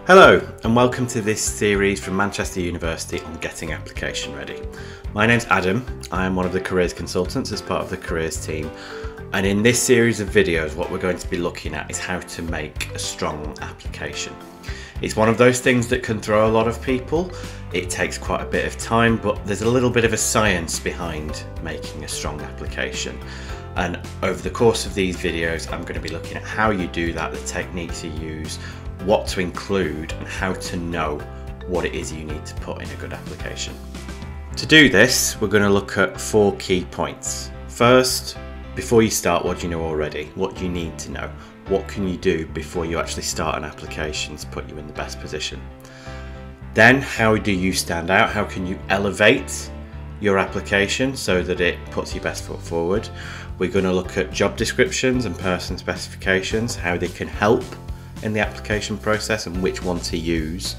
Hello and welcome to this series from Manchester University on getting application ready. My name's Adam, I am one of the careers consultants as part of the careers team, and in this series of videos what we're going to be looking at is how to make a strong application. It's one of those things that can throw a lot of people. It takes quite a bit of time, but there's a little bit of a science behind making a strong application. And over the course of these videos I'm going to be looking at how you do that, the techniques you use, what to include and how to know what it is you need to put in a good application. To do this, we're going to look at 4 key points. First, before you start, what do you know already? What do you need to know? What can you do before you actually start an application to put you in the best position? Then, how do you stand out? How can you elevate your application so that it puts your best foot forward? We're going to look at job descriptions and person specifications, how they can help in the application process and which one to use.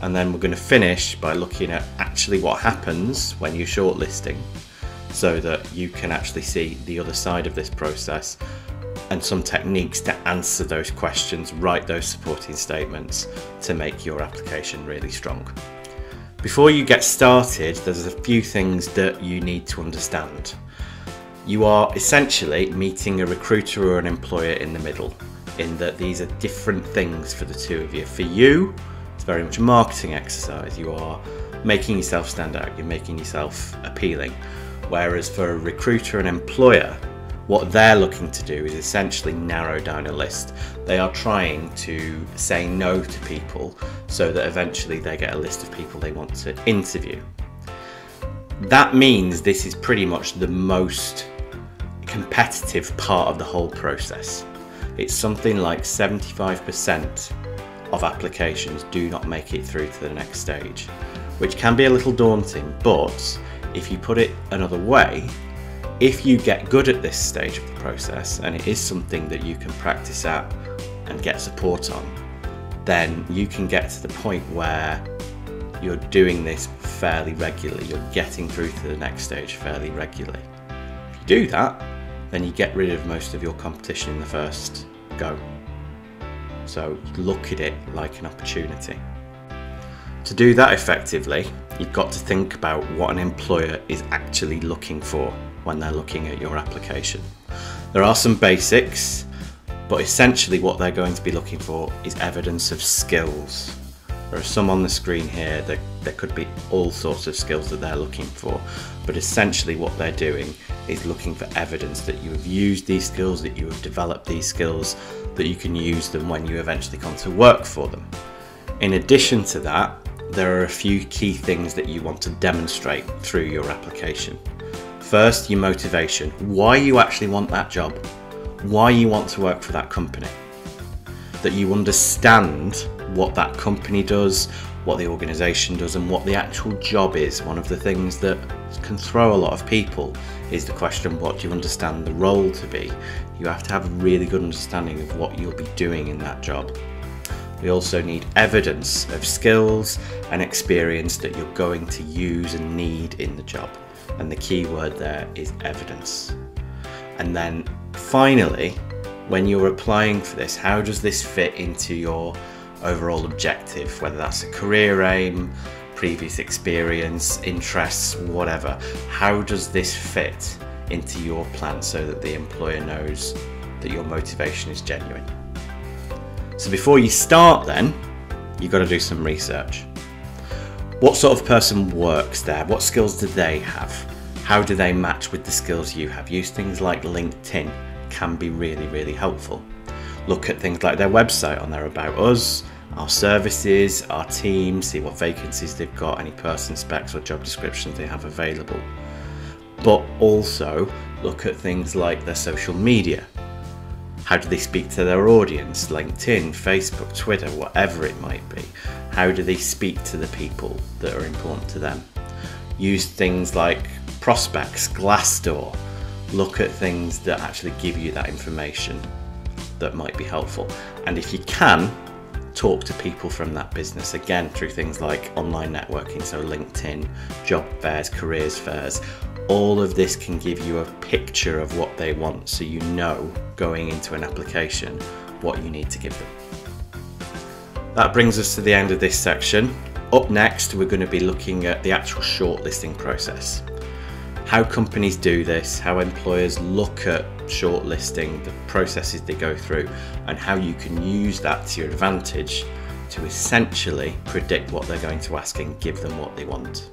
And then we're going to finish by looking at actually what happens when you're shortlisting so that you can actually see the other side of this process and some techniques to answer those questions, write those supporting statements to make your application really strong. Before you get started, there's a few things that you need to understand. You are essentially meeting a recruiter or an employer in the middle, in that these are different things for the two of you. For you, it's very much a marketing exercise. You are making yourself stand out, you're making yourself appealing. Whereas for a recruiter and employer, what they're looking to do is essentially narrow down a list. They are trying to say no to people so that eventually they get a list of people they want to interview. That means this is pretty much the most competitive part of the whole process. It's something like 75% of applications do not make it through to the next stage, which can be a little daunting, but if you put it another way, if you get good at this stage of the process, and it is something that you can practice at and get support on, then you can get to the point where you're doing this fairly regularly, you're getting through to the next stage fairly regularly. If you do that, then you get rid of most of your competition in the first go. So look at it like an opportunity. To do that effectively, you've got to think about what an employer is actually looking for when they're looking at your application. There are some basics, but essentially what they're going to be looking for is evidence of skills. There are some on the screen here that there could be all sorts of skills that they're looking for, but essentially what they're doing is looking for evidence that you have used these skills, that you have developed these skills, that you can use them when you eventually come to work for them. In addition to that, there are a few key things that you want to demonstrate through your application. First, your motivation, why you actually want that job, why you want to work for that company, that you understand what that company does, what the organisation does and what the actual job is. One of the things that can throw a lot of people is the question, what do you understand the role to be? You have to have a really good understanding of what you'll be doing in that job. We also need evidence of skills and experience that you're going to use and need in the job. And the key word there is evidence. And then finally, when you're applying for this, how does this fit into your overall objective, whether that's a career aim, previous experience, interests, whatever. How does this fit into your plan so that the employer knows that your motivation is genuine? So before you start then, you've got to do some research. What sort of person works there? What skills do they have? How do they match with the skills you have? Use things like LinkedIn, can be really, really helpful. Look at things like their website on their About Us, our services, our team, see what vacancies they've got, any person specs or job descriptions they have available. But also look at things like their social media. How do they speak to their audience? LinkedIn, Facebook, Twitter, whatever it might be. How do they speak to the people that are important to them? Use things like Prospects, Glassdoor. Look at things that actually give you that information that might be helpful. And if you can, talk to people from that business, again through things like online networking, so LinkedIn, job fairs, careers fairs. All of this can give you a picture of what they want, so you know going into an application what you need to give them. That brings us to the end of this section. Up next, we're going to be looking at the actual shortlisting process. How companies do this, how employers look at shortlisting, the processes they go through, and how you can use that to your advantage to essentially predict what they're going to ask and give them what they want.